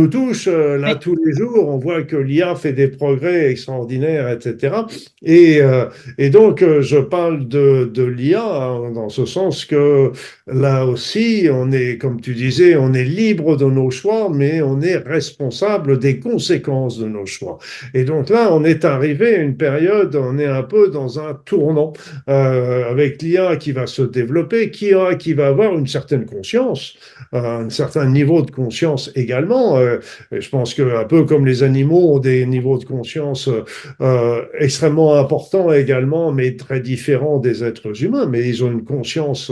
touche là Oui, tous les jours. On voit que l'IA fait des progrès extraordinaires, etc. Et donc, je parle de l'IA hein, dans ce sens que là aussi, on est, comme tu disais, on est libre de nos choix, mais on est responsable des conséquences de nos choix. Et donc là, on est arrivé à une période, on est un peu dans un tournant avec l'IA qui va se développer, qui va avoir une certaine conscience, un certain niveau de conscience également. Et je pense que un peu comme les animaux ont des niveaux de conscience extrêmement importants également, mais très différents des êtres humains, mais ils ont une conscience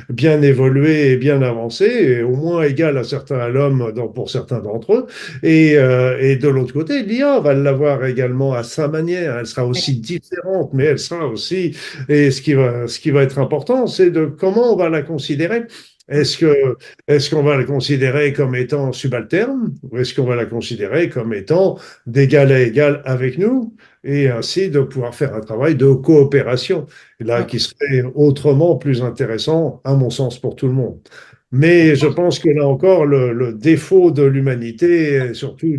bien évoluée et bien avancée, et au moins égale à certains à l'homme pour certains d'entre eux. Et de l'autre côté, l'IA va l'avoir également à sa manière. Elle sera aussi différente, mais elle sera aussi. Et ce qui va être important, c'est de comment on va la considérer. Est-ce que, est-ce qu'on va la considérer comme étant subalterne ou est-ce qu'on va la considérer comme étant d'égal à égal avec nous et ainsi de pouvoir faire un travail de coopération, là, qui serait autrement plus intéressant, à mon sens, pour tout le monde. Mais je pense que là encore, le défaut de l'humanité, et surtout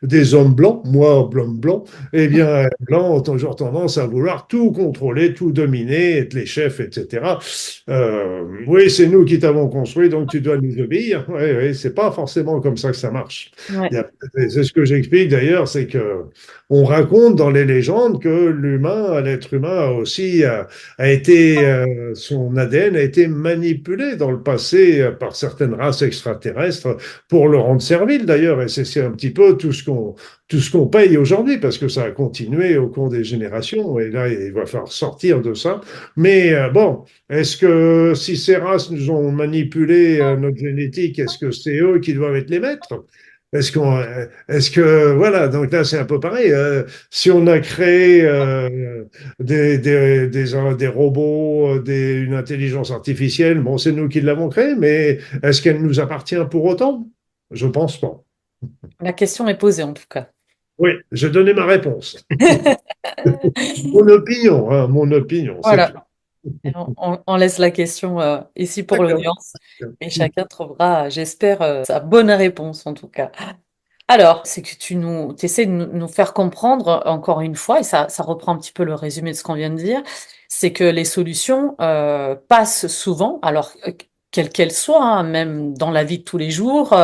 des hommes blancs, moi, homme blanc, eh bien, blancs ont toujours tendance à vouloir tout contrôler, tout dominer, être les chefs, etc. Oui, c'est nous qui t'avons construit, donc tu dois nous obéir. Oui, oui, c'est pas forcément comme ça que ça marche. Ouais. C'est ce que j'explique d'ailleurs, c'est que on raconte dans les légendes que l'être humain a aussi a été, son ADN a été manipulé dans le passé par certaines races extraterrestres pour le rendre servile d'ailleurs. Et c'est un petit peu tout ce qu'on paye aujourd'hui parce que ça a continué au cours des générations. Et là, il va falloir sortir de ça. Mais bon, est-ce que si ces races nous ont manipulé notre génétique, est-ce que c'est eux qui doivent être les maîtres? Est-ce que, voilà, donc là c'est un peu pareil. Si on a créé des robots, une intelligence artificielle, bon, c'est nous qui l'avons créée, mais est-ce qu'elle nous appartient pour autant? Je pense pas. La question est posée en tout cas. Oui, j'ai donné ma réponse. Mon opinion, c'est Voilà. clair. On laisse la question ici pour D'accord. l'audience et chacun trouvera, j'espère, sa bonne réponse en tout cas. Alors, c'est que tu essaies de nous faire comprendre encore une fois, et ça reprend un petit peu le résumé de ce qu'on vient de dire, c'est que les solutions passent souvent, alors quelles qu'elles soient, hein, même dans la vie de tous les jours,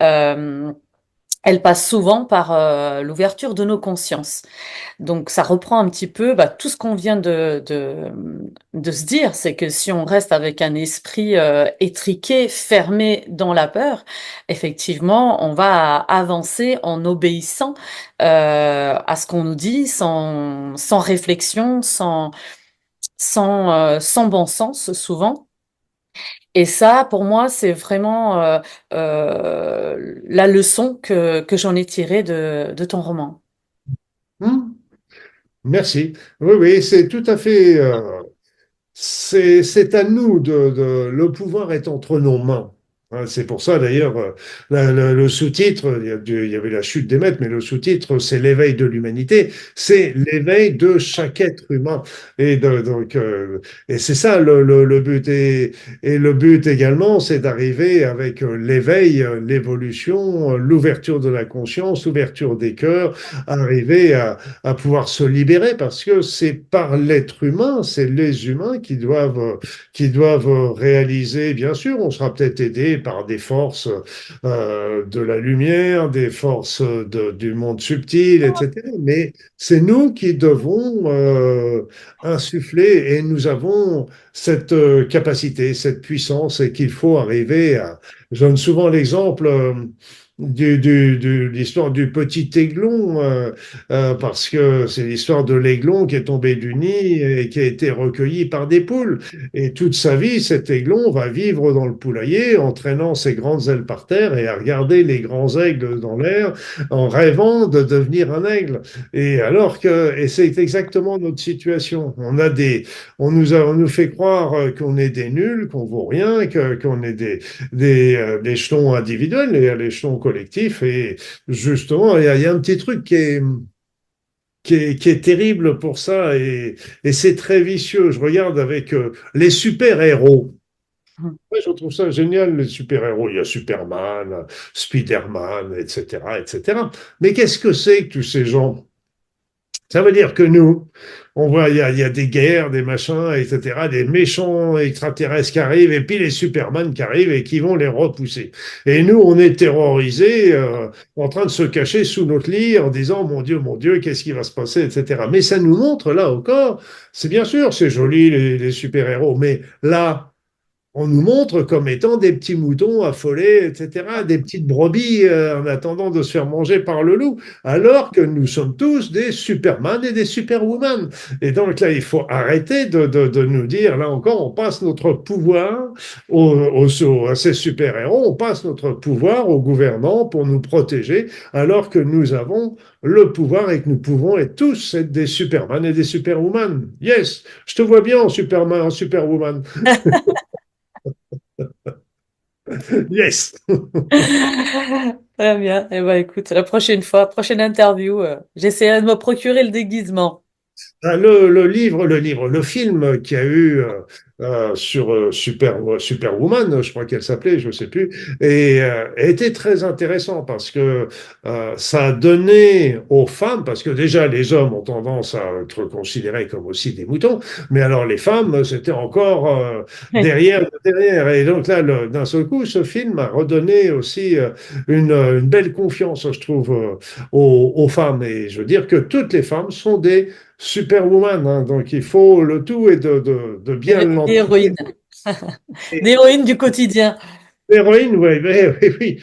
euh, elles passent souvent par l'ouverture de nos consciences. Donc ça reprend un petit peu tout ce qu'on vient de se dire, c'est que si on reste avec un esprit étriqué, fermé dans la peur, effectivement, on va avancer en obéissant à ce qu'on nous dit, sans réflexion, sans bon sens souvent. Et ça, pour moi, c'est vraiment la leçon que j'en ai tirée de ton roman. Hmm. Merci. Oui, oui, c'est tout à fait. C'est à nous le pouvoir est entre nos mains. Hein, c'est pour ça d'ailleurs le sous-titre, il y avait la chute des maîtres, mais le sous-titre c'est l'éveil de l'humanité, c'est l'éveil de chaque être humain. Et c'est ça le but et le but également, c'est d'arriver avec l'éveil, l'évolution, l'ouverture de la conscience, l'ouverture des cœurs, arriver à pouvoir se libérer parce que c'est par l'être humain, c'est les humains qui doivent réaliser, bien sûr, on sera peut-être aidé par des forces de la lumière, des forces du monde subtil, etc. Mais c'est nous qui devons insuffler et nous avons cette capacité, cette puissance et qu'il faut arriver à... Je donne souvent l'exemple de l'histoire du petit aiglon, parce que c'est l'histoire de l'aiglon qui est tombé du nid et qui a été recueilli par des poules. Et toute sa vie, cet aiglon va vivre dans le poulailler en traînant ses grandes ailes par terre et à regarder les grands aigles dans l'air en rêvant de devenir un aigle. Et c'est exactement notre situation. On nous fait croire qu'on est des nuls, qu'on vaut rien, qu'on est des échelons individuels et à l'échelon collectif. Et justement, il y a un petit truc qui est terrible pour ça et c'est très vicieux. Je regarde avec les super-héros. Ouais, je trouve ça génial, les super-héros. Il y a Superman, Spider-Man, etc., etc. Mais qu'est-ce que c'est que tous ces gens? Ça veut dire que nous, on voit, il y a des guerres, des machins, etc., des méchants extraterrestres qui arrivent, et puis les Superman qui arrivent et qui vont les repousser. Et nous, on est terrorisés, en train de se cacher sous notre lit en disant, mon Dieu, qu'est-ce qui va se passer, etc. Mais ça nous montre là encore, c'est bien sûr, c'est joli les super-héros, mais là, on nous montre comme étant des petits moutons affolés, etc., des petites brebis en attendant de se faire manger par le loup, alors que nous sommes tous des Superman et des Superwoman. Et donc là, il faut arrêter de nous dire, là encore, on passe notre pouvoir à ces super-héros, on passe notre pouvoir aux gouvernants pour nous protéger, alors que nous avons le pouvoir et que nous pouvons être tous être des Superman et des Superwoman. Yes, je te vois bien en Superman, en Superwoman. Yes. Très bien. Eh ben, écoute, la prochaine fois, prochaine interview, j'essaierai de me procurer le déguisement. Ah, le film qu'il y a eu sur Superwoman, je crois qu'elle s'appelait, je ne sais plus, et a été très intéressant parce que ça a donné aux femmes, parce que déjà les hommes ont tendance à être considérés comme aussi des moutons, mais alors les femmes, c'était encore derrière. Et donc là, d'un seul coup, ce film a redonné aussi une belle confiance, je trouve, aux femmes. Et je veux dire que toutes les femmes sont des Superwoman, hein, donc il faut le tout et de bien Des l'entourer. héroïnes. Des héroïnes du quotidien. L'héroïne, oui,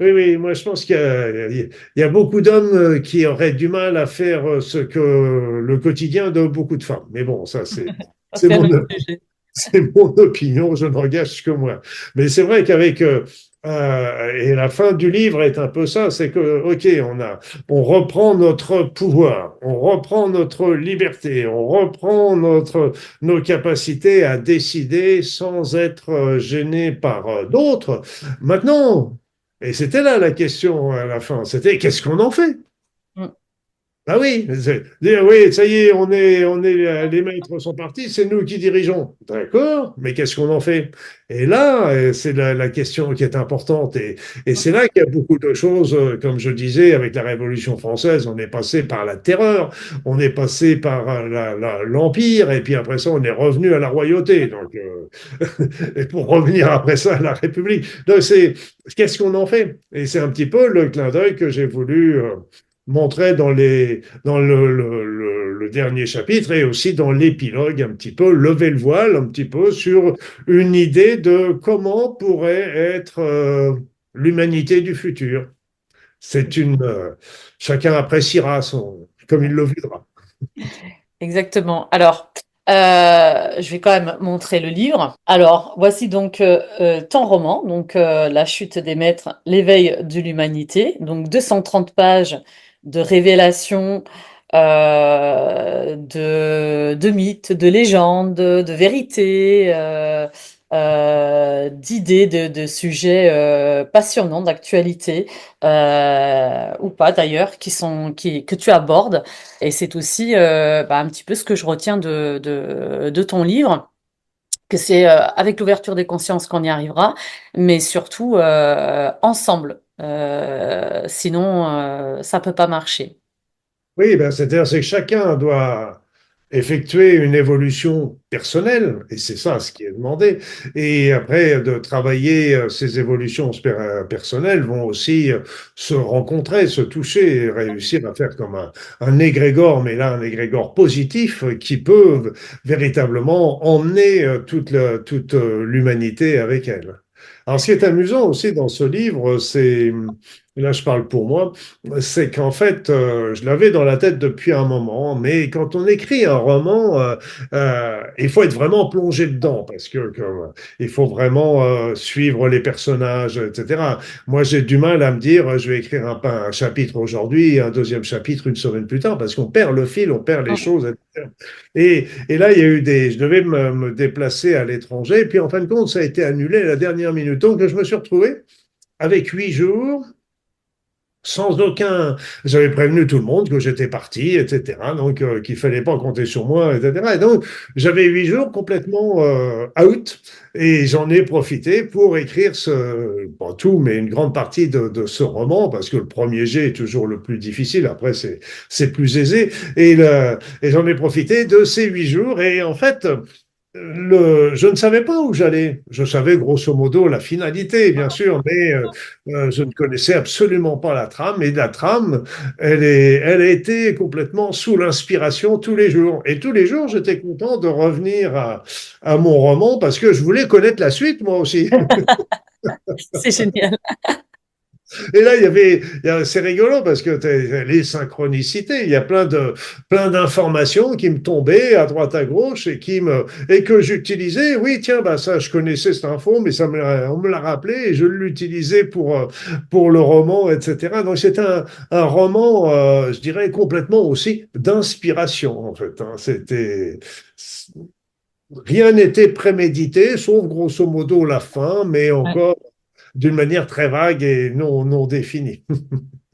oui. Moi, je pense qu'il y a beaucoup d'hommes qui auraient du mal à faire ce que le quotidien de beaucoup de femmes. Mais bon, ça, Ça, c'est c'est un mon, autre sujet. c'est mon opinion, je ne regarde que moi. Mais c'est vrai qu'avec et la fin du livre est un peu ça, c'est que ok, on reprend notre pouvoir, on reprend notre liberté, on reprend nos capacités à décider sans être gêné par d'autres. Maintenant, et c'était là la question à la fin, c'était qu'est-ce qu'on en fait? Mm. Ah oui, dire oui, ça y est, les maîtres sont partis, c'est nous qui dirigeons. D'accord, mais qu'est-ce qu'on en fait? Et là, c'est la question qui est importante. Et c'est là qu'il y a beaucoup de choses, comme je disais, avec la Révolution française, on est passé par la terreur, on est passé par l'Empire, et puis après ça, on est revenu à la royauté. Donc, et pour revenir après ça à la République. Donc, qu'est-ce qu'on en fait? Et c'est un petit peu le clin d'œil que j'ai voulu montrer dans le dernier chapitre et aussi dans l'épilogue, un petit peu lever le voile, un petit peu sur une idée de comment pourrait être l'humanité du futur. C'est chacun appréciera comme il le voudra. Exactement. Alors, je vais quand même montrer le livre. Alors, voici donc ton roman, donc La chute des maîtres, l'éveil de l'humanité, donc 230 pages de révélations, de mythes, de légendes, de vérités, d'idées, de sujets passionnants, d'actualité, ou pas d'ailleurs, que tu abordes. Et c'est aussi bah, un petit peu ce que je retiens de ton livre, que c'est avec l'ouverture des consciences qu'on y arrivera, mais surtout ensemble. Sinon, ça peut pas marcher. Oui, ben, c'est-à-dire c'est que chacun doit effectuer une évolution personnelle, et c'est ça ce qui est demandé. Et après, de travailler ces évolutions personnelles vont aussi se rencontrer, se toucher, et réussir à faire comme un égrégore, mais là un égrégore positif qui peut véritablement emmener toute l'humanité avec elle. Alors, ce qui est amusant aussi dans ce livre, là je parle pour moi, c'est qu'en fait, je l'avais dans la tête depuis un moment, mais quand on écrit un roman, il faut être vraiment plongé dedans, parce que il faut vraiment suivre les personnages, etc. Moi, j'ai du mal à me dire, je vais écrire un chapitre aujourd'hui, un deuxième chapitre une semaine plus tard, parce qu'on perd le fil, on perd les choses, etc. Et là, il y a eu je devais me déplacer à l'étranger, puis en fin de compte, ça a été annulé à la dernière minute. Donc, je me suis retrouvé avec 8 jours sans aucun. J'avais prévenu tout le monde que j'étais parti, etc. Donc, qu'il fallait pas compter sur moi, etc. Et donc, j'avais 8 jours complètement out et j'en ai profité pour écrire pas tout, mais une grande partie de ce roman parce que le premier jet est toujours le plus difficile. Après, c'est plus aisé. Et j'en ai profité de ces 8 jours et en fait, je ne savais pas où j'allais. Je savais grosso modo la finalité, bien sûr, mais je ne connaissais absolument pas la trame. Et la trame, elle a été complètement sous l'inspiration tous les jours. Et tous les jours, j'étais content de revenir à mon roman parce que je voulais connaître la suite, moi aussi. C'est génial. Et là, c'est rigolo parce que les synchronicités, il y a plein d'informations qui me tombaient à droite à gauche et que j'utilisais. Oui, tiens, bah ça, je connaissais cette info, mais on me l'a rappelé et je l'utilisais pour le roman, etc. Donc c'est un roman, je dirais, complètement aussi d'inspiration, en fait, hein. Rien n'était prémédité, sauf grosso modo la fin, mais Ouais. encore d'une manière très vague et non définie. Et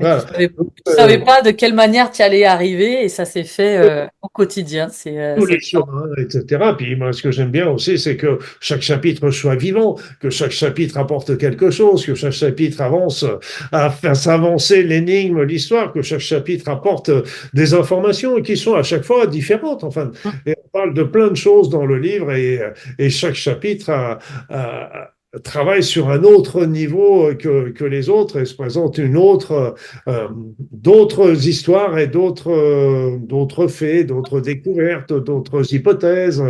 Voilà. tu savais pas de quelle manière tu allais arriver et ça s'est fait au quotidien. Tous C'est les chemins, etc. Puis moi, ce que j'aime bien aussi, c'est que chaque chapitre soit vivant, que chaque chapitre apporte quelque chose, que chaque chapitre avance, à faire s'avancer l'énigme, l'histoire, que chaque chapitre apporte des informations qui sont à chaque fois différentes. Enfin, et on parle de plein de choses dans le livre et chaque chapitre travaille sur un autre niveau que les autres et se présente euh, d'autres histoires et d'autres faits, d'autres découvertes, d'autres hypothèses.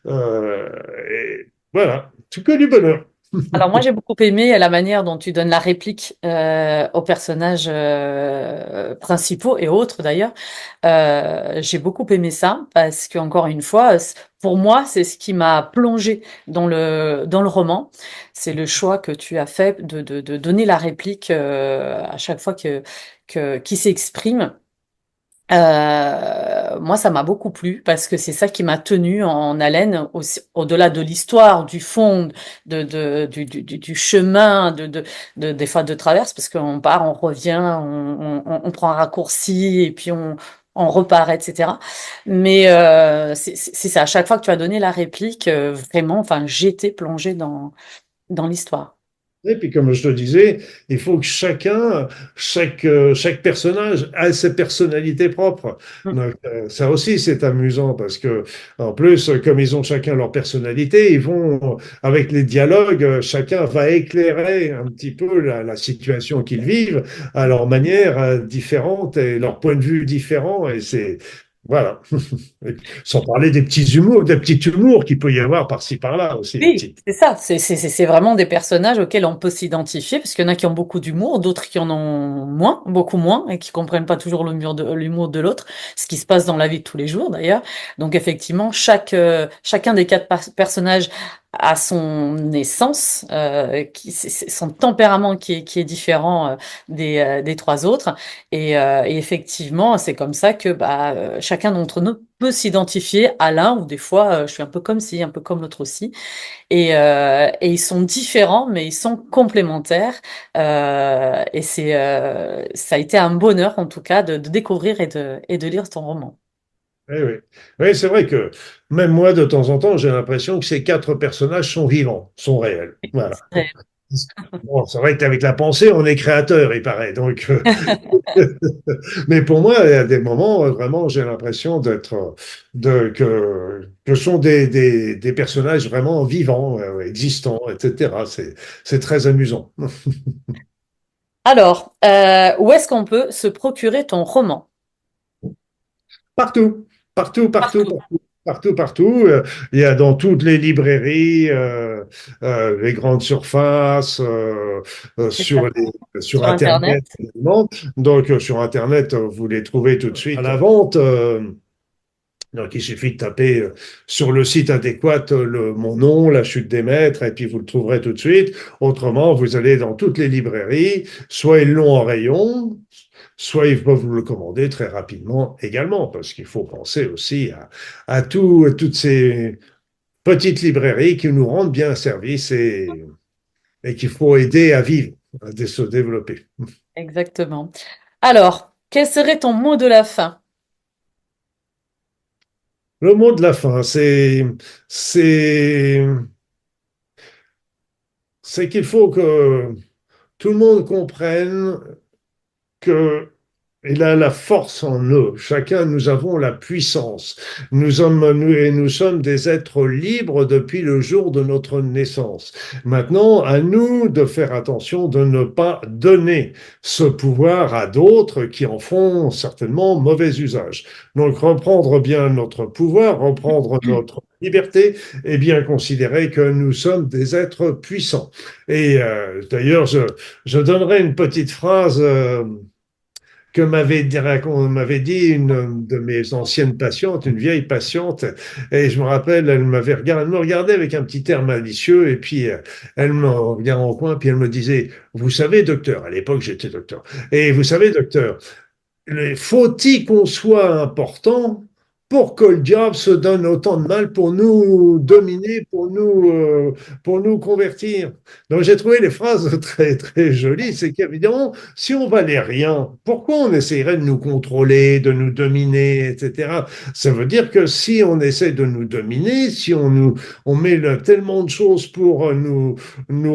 Et voilà, c'est que du bonheur. Alors moi j'ai beaucoup aimé la manière dont tu donnes la réplique aux personnages principaux et autres d'ailleurs. J'ai beaucoup aimé ça parce que encore une fois, pour moi c'est ce qui m'a plongé dans le roman. C'est le choix que tu as fait de donner la réplique à chaque fois que qui s'exprime. Moi, ça m'a beaucoup plu parce que c'est ça qui m'a tenu en haleine, au-delà de l'histoire, du fond, du chemin, des fois de traverse, parce qu'on part, on revient, on prend un raccourci et puis on repart, etc. Mais c'est ça. À chaque fois que tu as donné la réplique, vraiment, enfin, j'étais plongée dans l'histoire. Et puis, comme je te disais, il faut que chaque personnage a ses personnalités propres. Mm. Donc, ça aussi, c'est amusant parce que, en plus, comme ils ont chacun leur personnalité, ils vont, avec les dialogues, chacun va éclairer un petit peu la situation qu'ils vivent à leur manière différente et leur point de vue différent. Et voilà. Sans parler des petits humours qu'il peut y avoir par-ci par-là aussi, des Oui, petites. c'est ça. C'est vraiment des personnages auxquels on peut s'identifier, parce qu'il y en a qui ont beaucoup d'humour, d'autres qui en ont moins, beaucoup moins, et qui comprennent pas toujours l'humour de l'autre, ce qui se passe dans la vie de tous les jours d'ailleurs. Donc effectivement, chacun des quatre personnages a son essence, c'est son tempérament qui est différent des trois autres. Et effectivement, c'est comme ça que bah, chacun d'entre nous peut s'identifier à l'un, ou des fois, je suis un peu comme ci, un peu comme l'autre aussi. Et ils sont différents, mais ils sont complémentaires. Et ça a été un bonheur, en tout cas, de découvrir et de lire ton roman. Oui, oui. Oui, c'est vrai que même moi, de temps en temps, j'ai l'impression que ces quatre personnages sont vivants, sont réels. Voilà. Ouais. Bon, c'est vrai qu'avec la pensée, on est créateur, il paraît. Donc, mais pour moi, il y a des moments, vraiment, j'ai l'impression que ce sont des personnages vraiment vivants, existants, etc. C'est très amusant. Alors, où est-ce qu'on peut se procurer ton roman? Partout, partout, partout, Partout. partout, partout, partout. Il y a dans toutes les librairies, les grandes surfaces, C'est ça. sur Sur Internet. Internet également. Donc, sur Internet, vous les trouvez tout de suite à la vente. Donc, il suffit de taper sur le site adéquat mon nom, la chute des maîtres, et puis vous le trouverez tout de suite. Autrement, vous allez dans toutes les librairies, soit ils l'ont en rayon, soit ils peuvent vous le commander très rapidement également, parce qu'il faut penser aussi à toutes ces petites librairies qui nous rendent bien service et qu'il faut aider à vivre, à se développer. Exactement. Alors, quel serait ton mot de la fin? Le mot de la fin, c'est, c'est qu'il faut que tout le monde comprenne que Il a la force en nous. Chacun, nous avons la puissance. Nous sommes des êtres libres depuis le jour de notre naissance. Maintenant, à nous de faire attention de ne pas donner ce pouvoir à d'autres qui en font certainement mauvais usage. Donc, reprendre bien notre pouvoir, reprendre notre liberté et bien considérer que nous sommes des êtres puissants. Et d'ailleurs, je donnerai une petite phrase. Que m'avait dit une de mes anciennes patientes, une vieille patiente, et je me rappelle, elle me regardait avec un petit air malicieux, et puis elle me regardait en coin, puis elle me disait, vous savez, docteur, à l'époque j'étais docteur, et vous savez, docteur, faut-il qu'on soit important pour que le diable se donne autant de mal pour nous dominer, pour nous convertir? Donc j'ai trouvé les phrases très, très jolies. C'est qu'évidemment, si on valait rien, pourquoi on essayerait de nous contrôler, de nous dominer, etc. Ça veut dire que si on essaie de nous dominer, si on met tellement de choses pour nous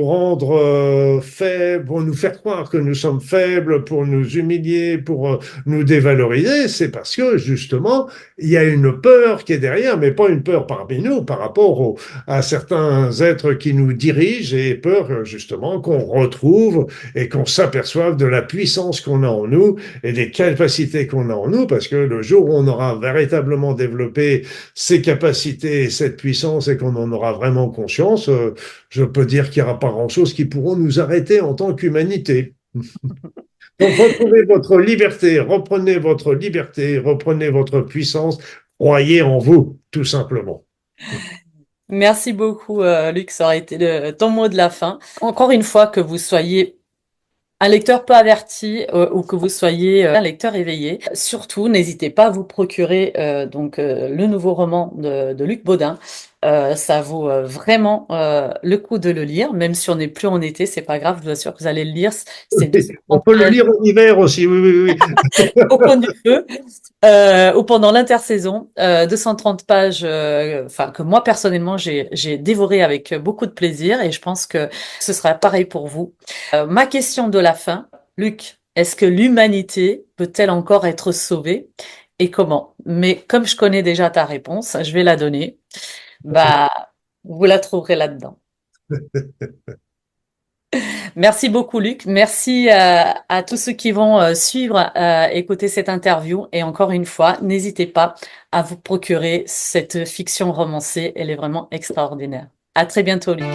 rendre faibles, pour nous faire croire que nous sommes faibles, pour nous humilier, pour nous dévaloriser, c'est parce que justement, il y a une peur qui est derrière, mais pas une peur parmi nous par rapport à certains êtres qui nous dirigent et peur justement qu'on retrouve et qu'on s'aperçoive de la puissance qu'on a en nous et des capacités qu'on a en nous, parce que le jour où on aura véritablement développé ces capacités et cette puissance et qu'on en aura vraiment conscience, je peux dire qu'il n'y aura pas grand-chose qui pourront nous arrêter en tant qu'humanité. Donc, votre liberté, reprenez votre puissance, croyez en vous, tout simplement. Merci beaucoup, Luc, ça aurait été ton mot de la fin. Encore une fois, que vous soyez un lecteur peu averti ou que vous soyez un lecteur éveillé, surtout n'hésitez pas à vous procurer le nouveau roman de Luc Baudin. Ça vaut vraiment le coup de le lire, même si on n'est plus en été, c'est pas grave, je vous assure que vous allez le lire. C'est On 230 peut le pages lire en hiver aussi, oui, oui, oui. au coin du feu, ou pendant l'intersaison, 230 pages, enfin que moi personnellement j'ai dévoré avec beaucoup de plaisir et je pense que ce sera pareil pour vous. Ma question de la fin, Luc, est-ce que l'humanité peut-elle encore être sauvée et comment? Mais comme je connais déjà ta réponse, je vais la donner. Bah, vous la trouverez là-dedans. Merci beaucoup, Luc. Merci à tous ceux qui vont suivre, écouter cette interview. Et encore une fois, n'hésitez pas à vous procurer cette fiction romancée. Elle est vraiment extraordinaire. À très bientôt, Luc.